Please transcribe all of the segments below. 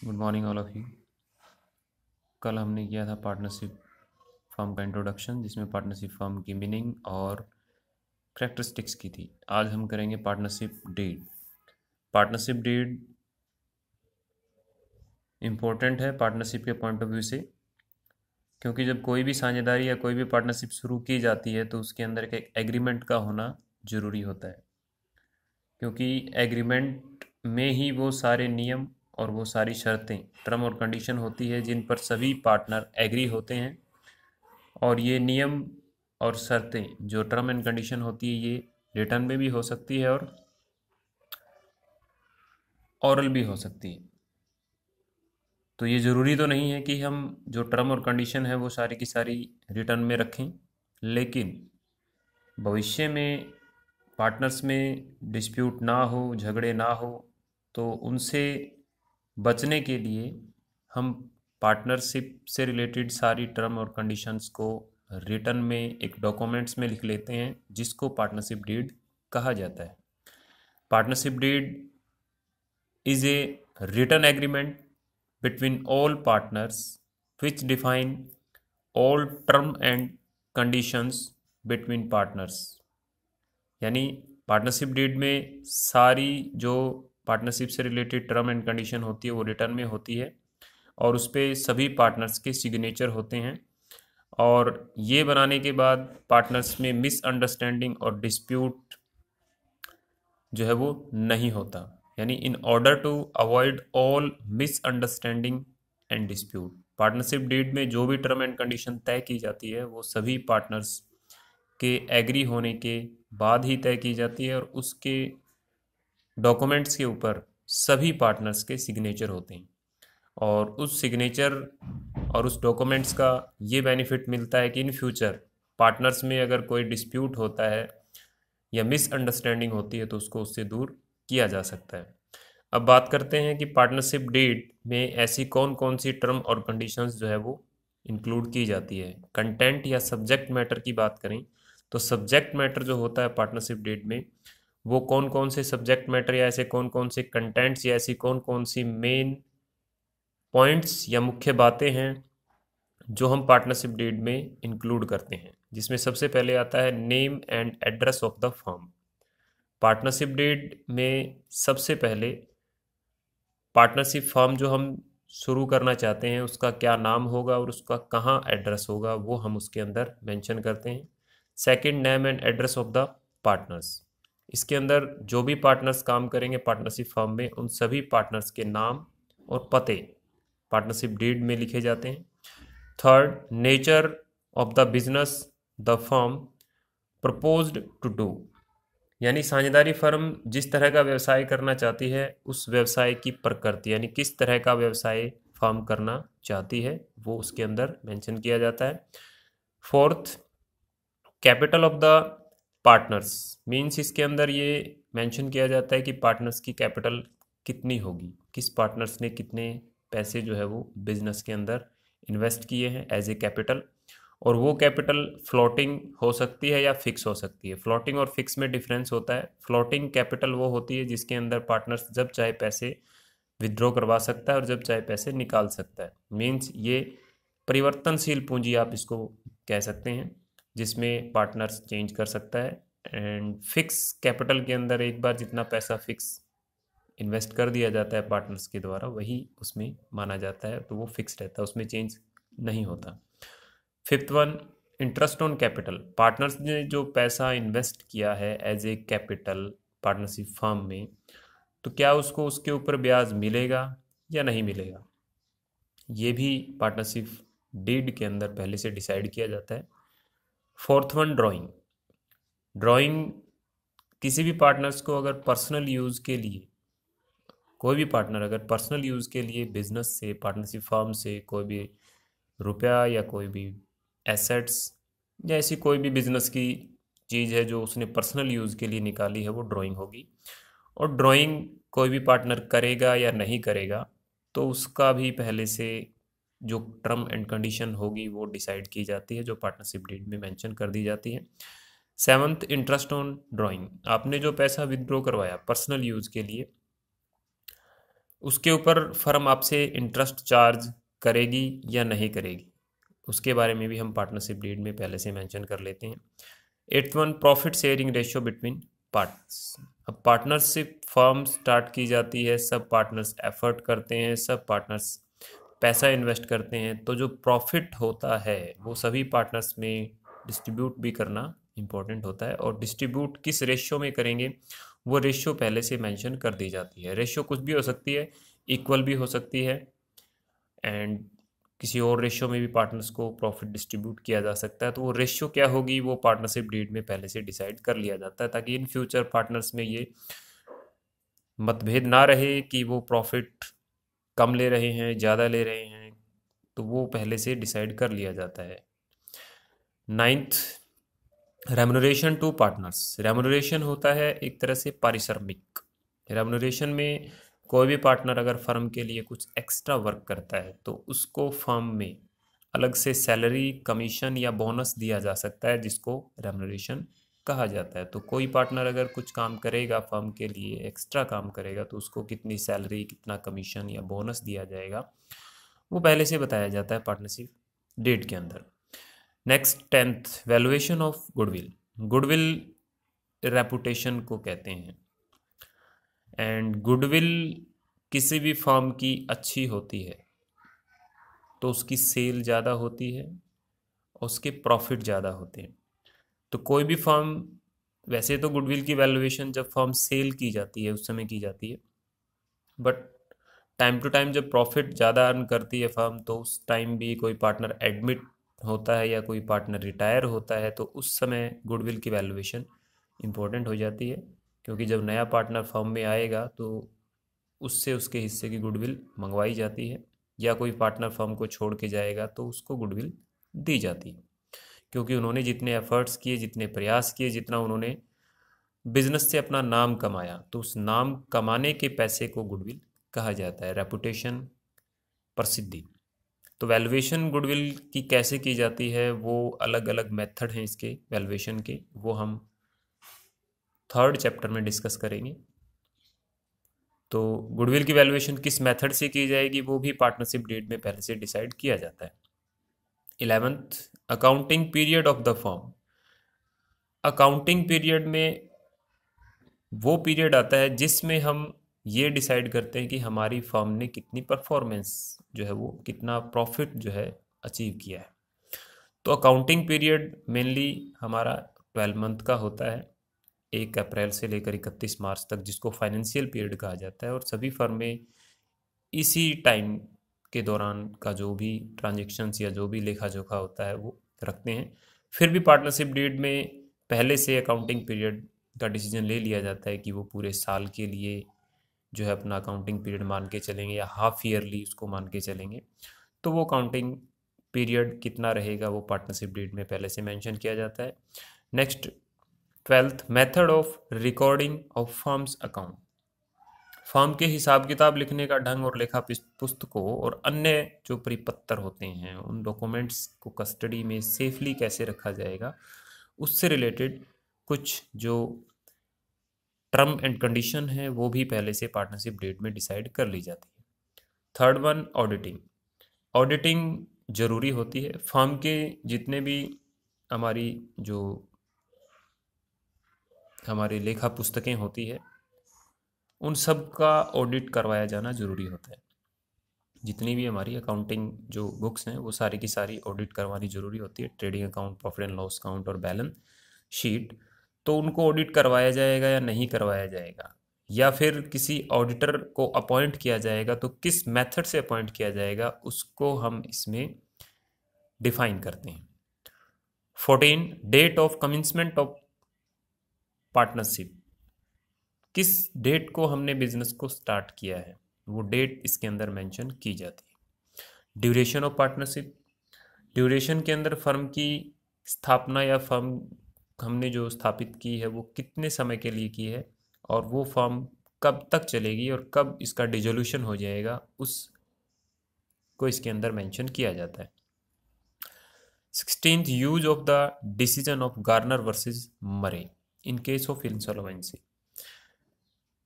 Good morning all of you. कल हमने किया था पार्टनरशिप फर्म का इंट्रोडक्शन, जिसमें पार्टनरशिप फर्म की मीनिंग और करेक्टरिस्टिक्स की थी। आज हम करेंगे partnership deed. Partnership deed important है पार्टनरशिप के पॉइंट ऑफ व्यू से, क्योंकि जब कोई भी साझेदारी या कोई भी पार्टनरशिप शुरू की जाती है तो उसके अंदर एक एग्रीमेंट का होना ज़रूरी होता है, क्योंकि एग्रीमेंट में ही वो सारे नियम और वो सारी शर्तें, टर्म और कंडीशन होती है जिन पर सभी पार्टनर एग्री होते हैं। और ये नियम और शर्तें, जो टर्म एंड कंडीशन होती है, ये रिटर्न में भी हो सकती है और ओरल भी हो सकती है। तो ये ज़रूरी तो नहीं है कि हम जो टर्म और कंडीशन है वो सारी की सारी रिटर्न में रखें, लेकिन भविष्य में पार्टनर्स में डिस्प्यूट ना हो, झगड़े ना हो, तो उनसे बचने के लिए हम पार्टनरशिप से रिलेटेड सारी टर्म और कंडीशंस को रिटर्न में एक डॉक्यूमेंट्स में लिख लेते हैं, जिसको पार्टनरशिप डीड कहा जाता है। Partnership deed is a written agreement between all partners which define all term and conditions between partners। यानी पार्टनरशिप डीड में सारी जो पार्टनरशिप से रिलेटेड टर्म एंड कंडीशन होती है वो रिटर्न में होती है, और उस पर सभी पार्टनर्स के सिग्नेचर होते हैं। और ये बनाने के बाद पार्टनर्स में मिसअंडरस्टैंडिंग और डिस्प्यूट जो है वो नहीं होता। यानी in order to avoid all misunderstanding and dispute, partnership deed में जो भी टर्म एंड कंडीशन तय की जाती है वो सभी पार्टनर्स के एग्री होने के बाद ही तय की जाती है, और उसके डॉक्यूमेंट्स के ऊपर सभी पार्टनर्स के सिग्नेचर होते हैं। और उस सिग्नेचर और उस डॉक्यूमेंट्स का ये बेनिफिट मिलता है कि इन फ्यूचर पार्टनर्स में अगर कोई डिस्प्यूट होता है या मिसअंडरस्टैंडिंग होती है तो उसको उससे दूर किया जा सकता है। अब बात करते हैं कि पार्टनरशिप डीड में ऐसी कौन कौन सी टर्म और कंडीशंस जो है वो इंक्लूड की जाती है। कंटेंट या सब्जेक्ट मैटर की बात करें तो सब्जेक्ट मैटर जो होता है पार्टनरशिप डीड में, वो कौन कौन से सब्जेक्ट मैटर या ऐसे कौन कौन से कंटेंट्स या ऐसी कौन कौन सी मेन पॉइंट्स या मुख्य बातें हैं जो हम पार्टनरशिप डीड में इंक्लूड करते हैं। जिसमें सबसे पहले आता है name and address of the firm. Partnership deed में सबसे पहले पार्टनरशिप फर्म जो हम शुरू करना चाहते हैं उसका क्या नाम होगा और उसका कहाँ एड्रेस होगा, वो हम उसके अंदर मेंशन करते हैं। Second, name and address of the partners. इसके अंदर जो भी पार्टनर्स काम करेंगे पार्टनरशिप फर्म में, उन सभी पार्टनर्स के नाम और पते पार्टनरशिप डीड में लिखे जाते हैं। Third, nature of the business the firm proposed to do. यानी साझेदारी फर्म जिस तरह का व्यवसाय करना चाहती है उस व्यवसाय की प्रकृति, यानी किस तरह का व्यवसाय फर्म करना चाहती है, वो उसके अंदर मेंशन किया जाता है। Fourth, capital of the partners. Means इसके अंदर ये मेंशन किया जाता है कि पार्टनर्स की कैपिटल कितनी होगी, किस पार्टनर्स ने कितने पैसे जो है वो बिजनेस के अंदर इन्वेस्ट किए हैं एज ए कैपिटल। और वो कैपिटल फ्लोटिंग हो सकती है या फिक्स हो सकती है। फ्लोटिंग और फिक्स में डिफरेंस होता है। फ्लोटिंग कैपिटल वो होती है जिसके अंदर पार्टनर्स जब चाहे पैसे विथड्रॉ करवा सकता है और जब चाहे पैसे निकाल सकता है। मीन्स ये परिवर्तनशील पूंजी आप इसको कह सकते हैं, जिसमें पार्टनर्स चेंज कर सकता है। एंड फिक्स कैपिटल के अंदर एक बार जितना पैसा फिक्स इन्वेस्ट कर दिया जाता है पार्टनर्स के द्वारा वही उसमें माना जाता है, तो वो फिक्स रहता है, उसमें चेंज नहीं होता। Fifth one, interest on capital. Partners ने जो पैसा इन्वेस्ट किया है as a capital partnership firm में, तो क्या उसको उसके ऊपर ब्याज मिलेगा या नहीं मिलेगा, ये भी पार्टनरशिप डीड के अंदर पहले से डिसाइड किया जाता है। Fourth one, drawing. ड्राइंग किसी भी पार्टनर्स को अगर पर्सनल यूज़ के लिए, कोई भी पार्टनर अगर पर्सनल यूज़ के लिए बिजनेस से, पार्टनरशिप फर्म से कोई भी रुपया या कोई भी एसेट्स या ऐसी कोई भी बिजनेस की चीज़ है जो उसने पर्सनल यूज़ के लिए निकाली है, वो ड्राइंग होगी। और ड्राइंग कोई भी पार्टनर करेगा या नहीं करेगा तो उसका भी पहले से जो टर्म एंड कंडीशन होगी वो डिसाइड की जाती है, जो पार्टनरशिप डीड में मेंशन कर दी जाती है। Seventh, interest on drawing. आपने जो पैसा विदड्रॉ करवाया पर्सनल यूज़ के लिए, उसके ऊपर फर्म आपसे इंटरेस्ट चार्ज करेगी या नहीं करेगी, उसके बारे में भी हम पार्टनरशिप डीड में पहले से मेंशन कर लेते हैं। 8th one, profit sharing ratio between partners. अब पार्टनरशिप फर्म स्टार्ट की जाती है, सब पार्टनर्स एफर्ट करते हैं, सब पार्टनर्स पैसा इन्वेस्ट करते हैं, तो जो प्रॉफिट होता है वो सभी पार्टनर्स में डिस्ट्रीब्यूट भी करना इम्पोर्टेंट होता है। और डिस्ट्रीब्यूट किस रेशियो में करेंगे वो रेशियो पहले से मेंशन कर दी जाती है। रेशियो कुछ भी हो सकती है, इक्वल भी हो सकती है, एंड किसी और रेशियो में भी पार्टनर्स को प्रॉफिट डिस्ट्रीब्यूट किया जा सकता है। तो वो रेशियो क्या होगी वो पार्टनरशिप डीड में पहले से डिसाइड कर लिया जाता है, ताकि इन फ्यूचर पार्टनर्स में ये मतभेद ना रहे कि वो प्रॉफिट कम ले रहे हैं, ज़्यादा ले रहे हैं, तो वो पहले से डिसाइड कर लिया जाता है। 9th, remuneration to partners. Remuneration होता है एक तरह से पारिश्रमिक। रेमुनरेशन में कोई भी पार्टनर अगर फर्म के लिए कुछ एक्स्ट्रा वर्क करता है तो उसको फर्म में अलग से सैलरी, कमीशन या बोनस दिया जा सकता है, जिसको रेमुनरेशन कहा जाता है। तो कोई पार्टनर अगर कुछ काम करेगा फर्म के लिए, एक्स्ट्रा काम करेगा, तो उसको कितनी सैलरी, कितना कमीशन या बोनस दिया जाएगा वो पहले से बताया जाता है पार्टनरशिप डीड के अंदर। Next 10th, valuation of goodwill. Goodwill reputation को कहते हैं, एंड गुडविल किसी भी फर्म की अच्छी होती है तो उसकी सेल ज़्यादा होती है और उसके प्रॉफिट ज़्यादा होते हैं। तो कोई भी फर्म, वैसे तो गुडविल की वैल्यूएशन जब फर्म सेल की जाती है उस समय की जाती है, बट टाइम टू टाइम जब प्रॉफिट ज़्यादा अर्न करती है फर्म तो उस टाइम भी कोई पार्टनर एडमिट होता है या कोई पार्टनर रिटायर होता है, तो उस समय गुडविल की वैल्यूएशन इम्पोर्टेंट हो जाती है, क्योंकि जब नया पार्टनर फर्म में आएगा तो उससे उसके हिस्से की गुडविल मंगवाई जाती है, या कोई पार्टनर फर्म को छोड़ के जाएगा तो उसको गुडविल दी जाती है, क्योंकि उन्होंने जितने एफर्ट्स किए, जितने प्रयास किए, जितना उन्होंने बिजनेस से अपना नाम कमाया, तो उस नाम कमाने के पैसे को गुडविल कहा जाता है, रेपुटेशन, प्रसिद्धि। तो वैल्यूएशन गुडविल की कैसे की जाती है, वो अलग अलग मेथड हैं इसके वैल्यूएशन के, वो हम 3rd चैप्टर में डिस्कस करेंगे। तो गुडविल की वैल्यूएशन किस मेथड से की जाएगी वो भी पार्टनरशिप डीड में पहले से डिसाइड किया जाता है। 11th, accounting period of the firm. Accounting period में वो पीरियड आता है जिसमें हम ये डिसाइड करते हैं कि हमारी फर्म ने कितनी परफॉर्मेंस जो है वो कितना प्रॉफिट जो है अचीव किया है। तो अकाउंटिंग पीरियड मेनली हमारा 12 मंथ का होता है, 1 अप्रैल से लेकर 31 मार्च तक, जिसको फाइनेंशियल पीरियड कहा जाता है। और सभी फर्में इसी टाइम के दौरान का जो भी ट्रांजेक्शन्स या जो भी लेखा जोखा होता है वो रखते हैं। फिर भी पार्टनरशिप डीड में पहले से अकाउंटिंग पीरियड का डिसीजन ले लिया जाता है कि वो पूरे साल के लिए जो है अपना अकाउंटिंग पीरियड मान के चलेंगे या हाफ ईयरली उसको मान के चलेंगे। तो वो अकाउंटिंग पीरियड कितना रहेगा वो पार्टनरशिप डीड में पहले से मेंशन किया जाता है। Next 12th, method of recording of firms account. Firm के हिसाब किताब लिखने का ढंग और लेखा पुस्तकों और अन्य जो परिपत्र होते हैं उन डॉक्यूमेंट्स को कस्टडी में सेफली कैसे रखा जाएगा, उससे रिलेटेड कुछ जो टर्म एंड कंडीशन है वो भी पहले से पार्टनरशिप डेट में डिसाइड कर ली जाती है। 3rd one, auditing. ऑडिटिंग जरूरी होती है। फर्म के जितने भी हमारी जो हमारी लेखा पुस्तकें होती है उन सब का ऑडिट करवाया जाना जरूरी होता है। जितनी भी हमारी अकाउंटिंग जो बुक्स हैं वो सारी की सारी ऑडिट करवानी जरूरी होती है। Trading account, profit and loss account और बैलेंस शीट, तो उनको ऑडिट करवाया जाएगा या नहीं करवाया जाएगा, या फिर किसी ऑडिटर को अपॉइंट किया जाएगा तो किस मेथड से अपॉइंट किया जाएगा उसको हम इसमें डिफाइन करते हैं। 14, डेट ऑफ कमिंसमेंट ऑफ पार्टनरशिप। किस डेट को हमने बिजनेस को स्टार्ट किया है वो डेट इसके अंदर मेंशन की जाती है। Duration of partnership. ड्यूरेशन के अंदर फर्म की स्थापना या फर्म हमने जो स्थापित की है वो कितने समय के लिए की है और वो फर्म कब तक चलेगी और कब इसका डिसोल्यूशन हो जाएगा उसको इसके अंदर मेंशन किया जाता है। 16th, use of the decision of Garner versus Murray in case of insolvency.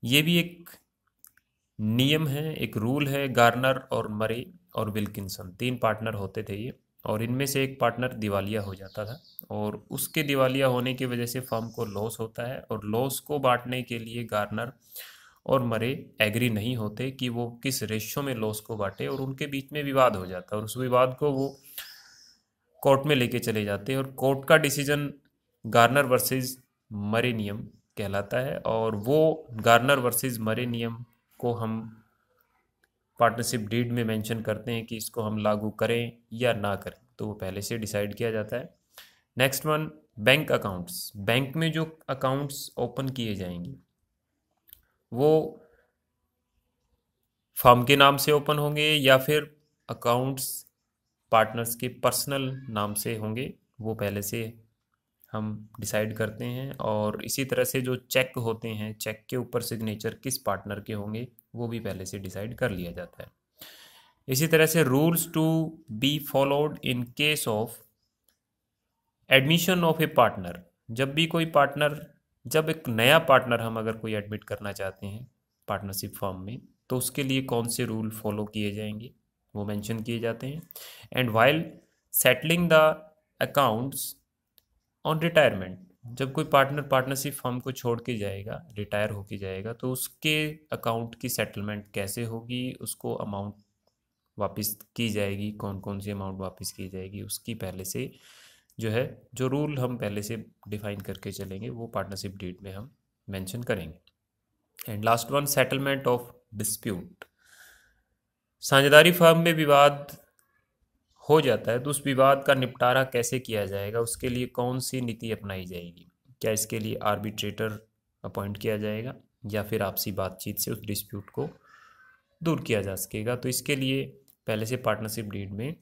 ये भी एक नियम है, एक रूल है, गार्नर और मरे और विल्किंसन 3 पार्टनर होते थे ये, और इनमें से एक पार्टनर दिवालिया हो जाता था और उसके दिवालिया होने की वजह से फर्म को लॉस होता है, और लॉस को बांटने के लिए गार्नर और मरे एग्री नहीं होते कि वो किस रेशियो में लॉस को बांटे, और उनके बीच में विवाद हो जाता है और उस विवाद को वो कोर्ट में लेके चले जाते हैं, और कोर्ट का डिसीजन गार्नर वर्सेस मरे नियम कहलाता है, और वो गार्नर वर्सेस मरे नियम को हम पार्टनरशिप डीड में मेंशन करते हैं कि इसको हम लागू करें या ना करें, तो वो पहले से डिसाइड किया जाता है। Next one, bank accounts. Bank में जो अकाउंट्स ओपन किए जाएंगे वो फर्म के नाम से ओपन होंगे या फिर अकाउंट्स पार्टनर्स के पर्सनल नाम से होंगे, वो पहले से हम डिसाइड करते हैं। और इसी तरह से जो चेक होते हैं, चेक के ऊपर सिग्नेचर किस पार्टनर के होंगे वो भी पहले से डिसाइड कर लिया जाता है। इसी तरह से rules to be followed in case of admission of a partner. जब भी कोई पार्टनर, जब एक नया पार्टनर हम अगर कोई एडमिट करना चाहते हैं पार्टनरशिप फर्म में, तो उसके लिए कौन से रूल फॉलो किए जाएंगे वो मेंशन किए जाते हैं। And while settling the accounts on retirement, जब कोई पार्टनर पार्टनरशिप फर्म को छोड़ के जाएगा, रिटायर होके जाएगा, तो उसके अकाउंट की सेटलमेंट कैसे होगी, उसको अमाउंट वापस की जाएगी, कौन कौन सी अमाउंट वापस की जाएगी, उसकी पहले से जो है, जो रूल हम पहले से डिफाइन करके चलेंगे वो पार्टनरशिप डीड में हम मेंशन करेंगे। And last one, settlement of dispute. साझेदारी फर्म में विवाद हो जाता है तो उस विवाद का निपटारा कैसे किया जाएगा, उसके लिए कौन सी नीति अपनाई जाएगी। क्या इसके लिए आर्बिट्रेटर अपॉइंट किया जाएगा या फिर आपसी बातचीत से उस डिस्प्यूट को दूर किया जा सकेगा। तो इसके लिए पहले से पार्टनरशिप डीड में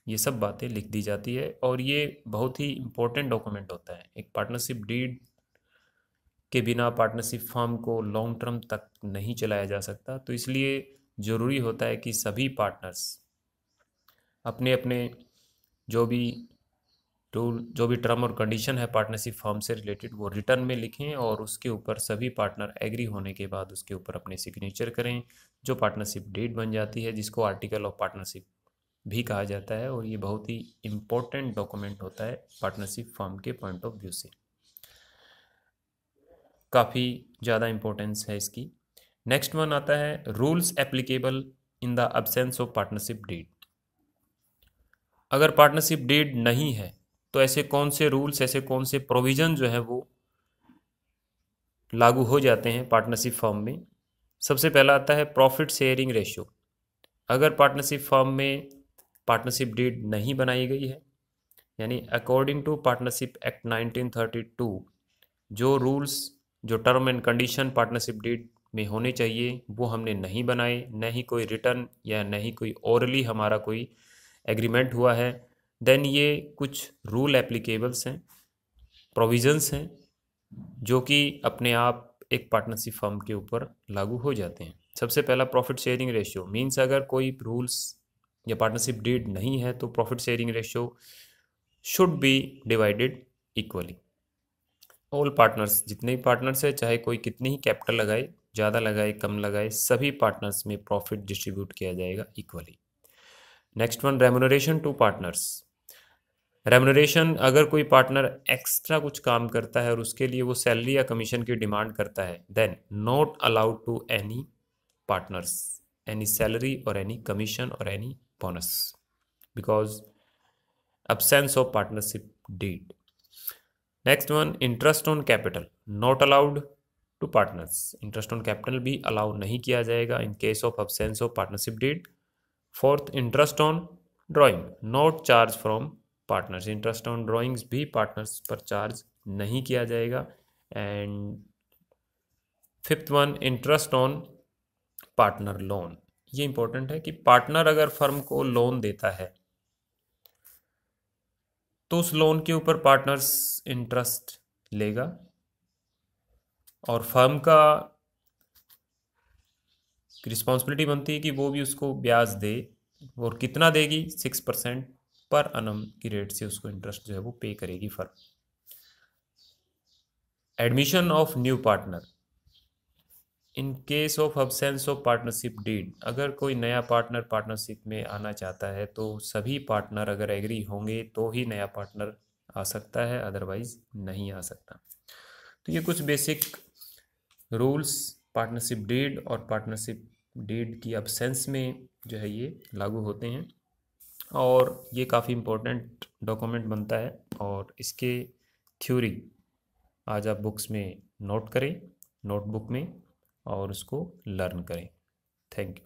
ये सब बातें लिख दी जाती है, और ये बहुत ही इम्पोर्टेंट डॉक्यूमेंट होता है। एक पार्टनरशिप डीड के बिना पार्टनरशिप फर्म को लॉन्ग टर्म तक नहीं चलाया जा सकता, तो इसलिए ज़रूरी होता है कि सभी पार्टनर्स अपने अपने जो भी रूल, जो भी टर्म और कंडीशन है पार्टनरशिप फर्म से रिलेटेड, वो रिटर्न में लिखें और उसके ऊपर सभी पार्टनर एग्री होने के बाद उसके ऊपर अपने सिग्नेचर करें, जो पार्टनरशिप डीड बन जाती है, जिसको आर्टिकल ऑफ पार्टनरशिप भी कहा जाता है। और ये बहुत ही इम्पोर्टेंट डॉक्यूमेंट होता है पार्टनरशिप फर्म के पॉइंट ऑफ व्यू से, काफ़ी ज़्यादा इम्पोर्टेंस है इसकी। नेक्स्ट वन आता है rules applicable in the absence of partnership deed. अगर पार्टनरशिप डीड नहीं है तो ऐसे कौन से रूल्स, ऐसे कौन से प्रोविज़न जो है वो लागू हो जाते हैं पार्टनरशिप फर्म में। सबसे पहला आता है प्रॉफिट शेयरिंग रेशियो। अगर पार्टनरशिप फर्म में पार्टनरशिप डीड नहीं बनाई गई है, यानी अकॉर्डिंग टू पार्टनरशिप एक्ट 1932 जो रूल्स, जो term and condition partnership deed में होने चाहिए वो हमने नहीं बनाए, न ही कोई रिटर्न या न ही कोई ओरली हमारा कोई एग्रीमेंट हुआ है, देन ये कुछ रूल एप्लीकेबल्स हैं, प्रोविजंस हैं जो कि अपने आप एक पार्टनरशिप फर्म के ऊपर लागू हो जाते हैं। सबसे पहला प्रॉफिट शेयरिंग रेशियो मीन्स अगर कोई रूल्स या पार्टनरशिप डीड नहीं है तो profit sharing ratio should be divided equally. All partners, जितने भी पार्टनर्स है, चाहे कोई कितनी ही कैपिटल लगाए, ज़्यादा लगाए कम लगाए, सभी पार्टनर्स में प्रॉफिट डिस्ट्रीब्यूट किया जाएगा equally. Next one, remuneration to partners. Remuneration, अगर कोई पार्टनर एक्स्ट्रा कुछ काम करता है और उसके लिए वो सैलरी या कमीशन की डिमांड करता है, then not allowed to any partners any salary और एनी कमीशन और any bonus because absence of partnership deed. Next one, interest on capital not allowed to partners. Interest on capital भी allow नहीं किया जाएगा in case of absence of partnership deed. Fourth, interest on drawing not charge from partners. Interest on drawings भी partners पर charge नहीं किया जाएगा. And fifth one, interest on partner loan. ये इंपॉर्टेंट है कि पार्टनर अगर फर्म को लोन देता है तो उस लोन के ऊपर पार्टनर्स इंटरेस्ट लेगा और फर्म का रिस्पॉन्सिबिलिटी बनती है कि वो भी उसको ब्याज दे, और कितना देगी, 6% पर annum की रेट से उसको इंटरेस्ट जो है वो पे करेगी firm. Admission of new partner, in case of absence of partnership deed, अगर कोई नया पार्टनर पार्टनरशिप में आना चाहता है तो सभी पार्टनर अगर एग्री होंगे तो ही नया पार्टनर आ सकता है, अदरवाइज नहीं आ सकता। तो ये कुछ बेसिक रूल्स पार्टनरशिप डीड और पार्टनरशिप डीड की अब्सेंस में जो है ये लागू होते हैं, और ये काफ़ी इम्पोर्टेंट डॉक्यूमेंट बनता है, और इसके थ्योरी आज आप बुक्स में नोट करें, नोटबुक में, और उसको लर्न करें। Thank you.